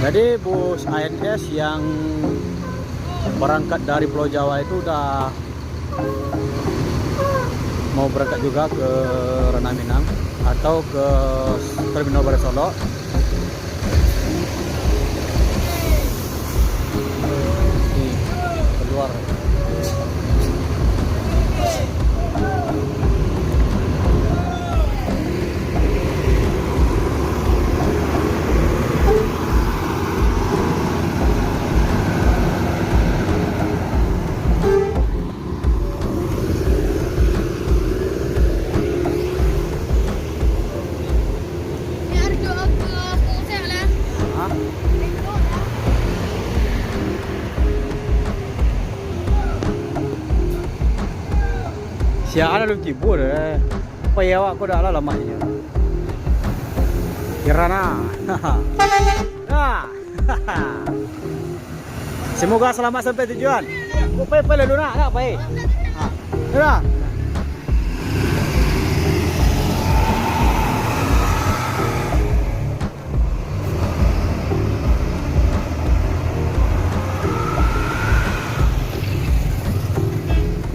Jadi bus ANS yang berangkat dari Pulau Jawa itu udah mau berangkat juga ke Ranah Minang atau ke Terminal Barat Solo. Nih, keluar. Siapa ada lu tibur apa ya wak aku dah lah lamanya Kirana. Semoga selamat sampai tujuan. Upai lalu nak pai. Dah.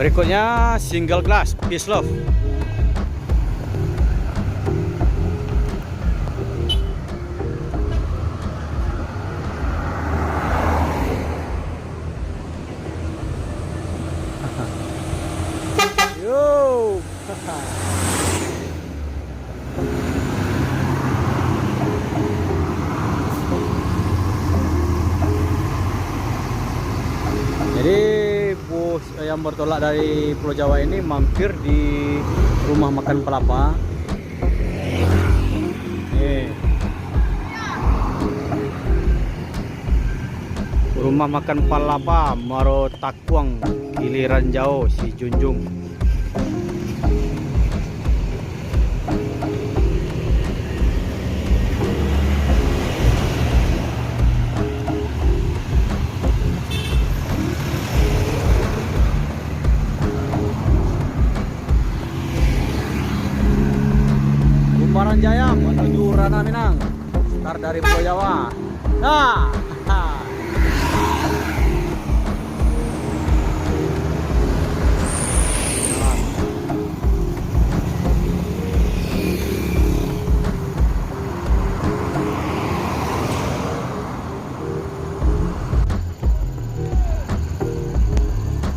Berikutnya single glass Peace Love. Yo. Jadi bus yang bertolak dari Pulau Jawa ini mampir di rumah makan Palapa. Rumah makan Palapa Maro Takwang Giliran Jauh Si Junjung. Kumparan Jaya menuju Ranah Minang, start dari Pulau Jawa. Nah,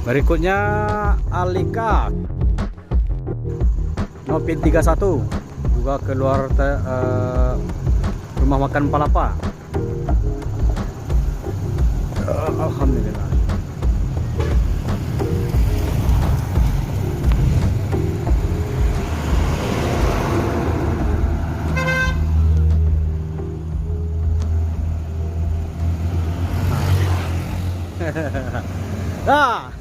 berikutnya Alika Nopin 31 juga keluar rumah makan Palapa. Alhamdulillah. Ah.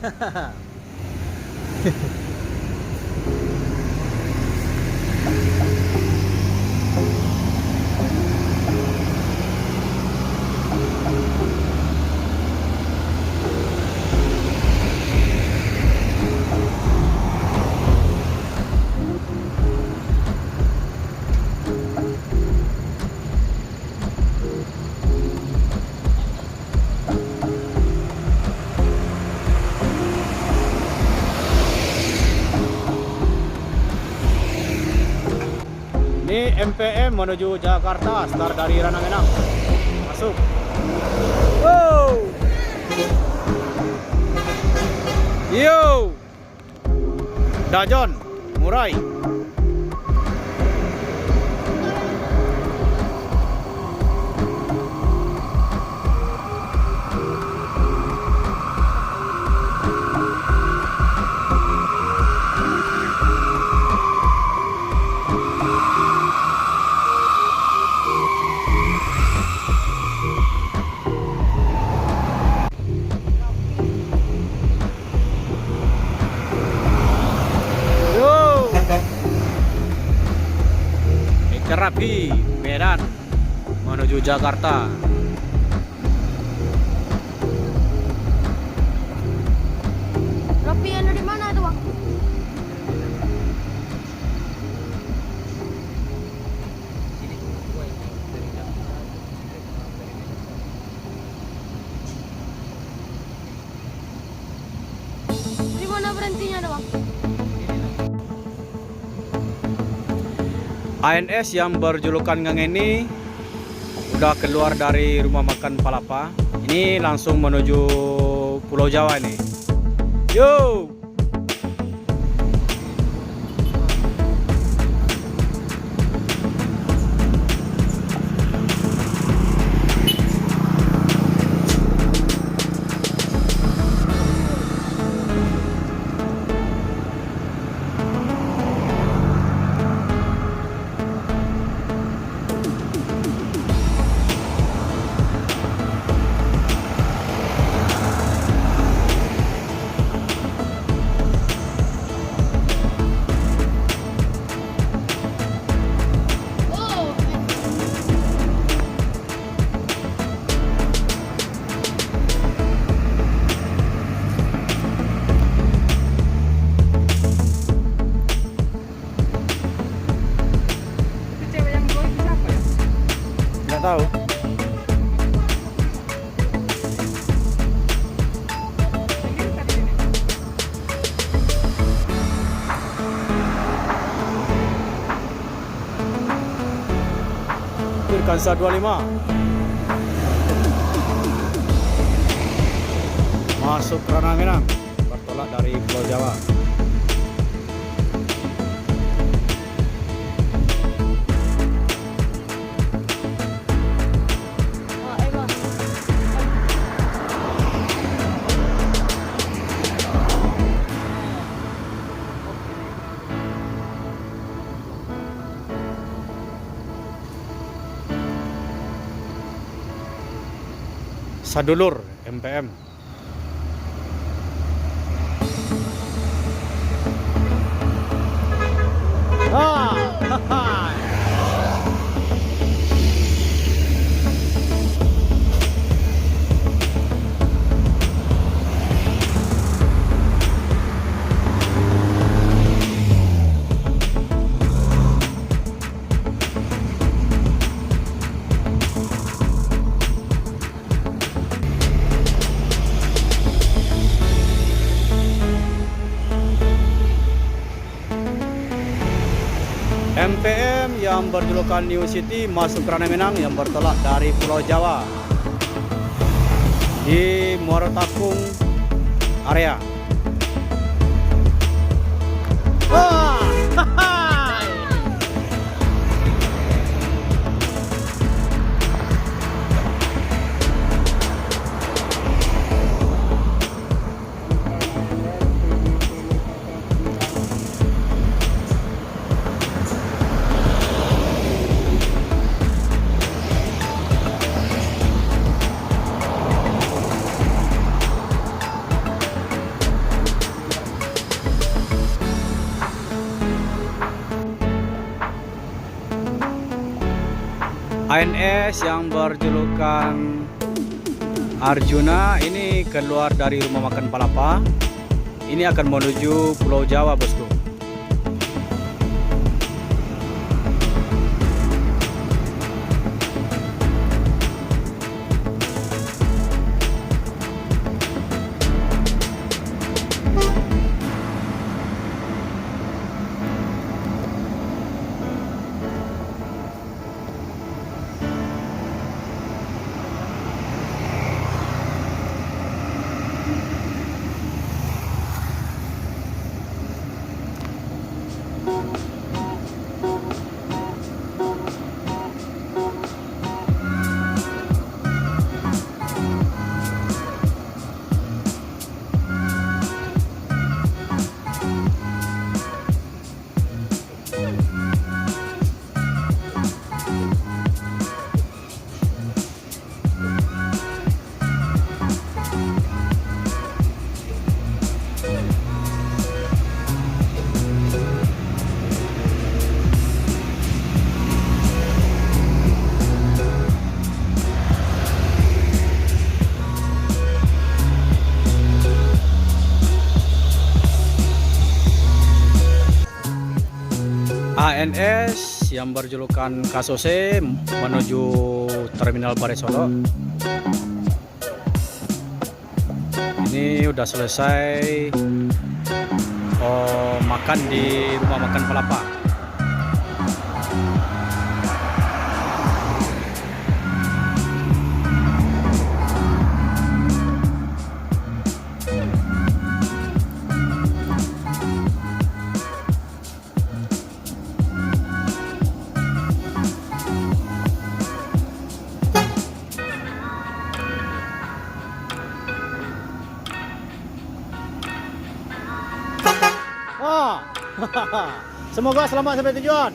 Ini MPM menuju Jakarta, start dari Ranah Minang. Masuk. Wow. Yo. Dajon, Murai. Rapi Medan menuju Jakarta. Rapi ada di mana itu, Bang? berhentinya ada bang? ANS yang berjulukan Gang ini udah keluar dari rumah makan Palapa. Ini langsung menuju Pulau Jawa ini. Yo! Oh, Itu cewek yang dua itu siapa ya? Nggak tahu. Ini tadi ini. Kansa 25. Masuk Ranah Minang, bertolak dari Pulau Jawa. bang. Sadulur MPM. MPM yang berjulukan New City masuk Ranah Minang yang bertolak dari Pulau Jawa di Muara Takung area. ANS yang berjulukan Arjuna ini keluar dari rumah makan Palapa. Ini akan menuju Pulau Jawa, bosku. ANS yang berjulukan Kasose menuju Terminal Baresolo. Ini udah selesai makan di rumah makan Palapa. Oh, semoga selamat sampai tujuan.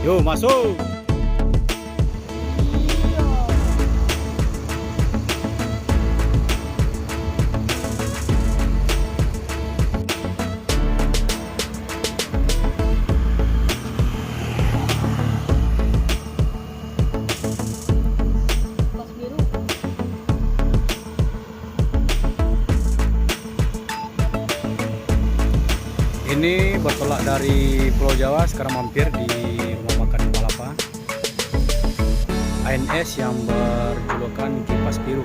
Yuk masuk. Pas biru. Ini bertolak dari Pulau Jawa, sekarang mampir di rumah makan Palapa. ANS yang berjulukan Kipas Biru.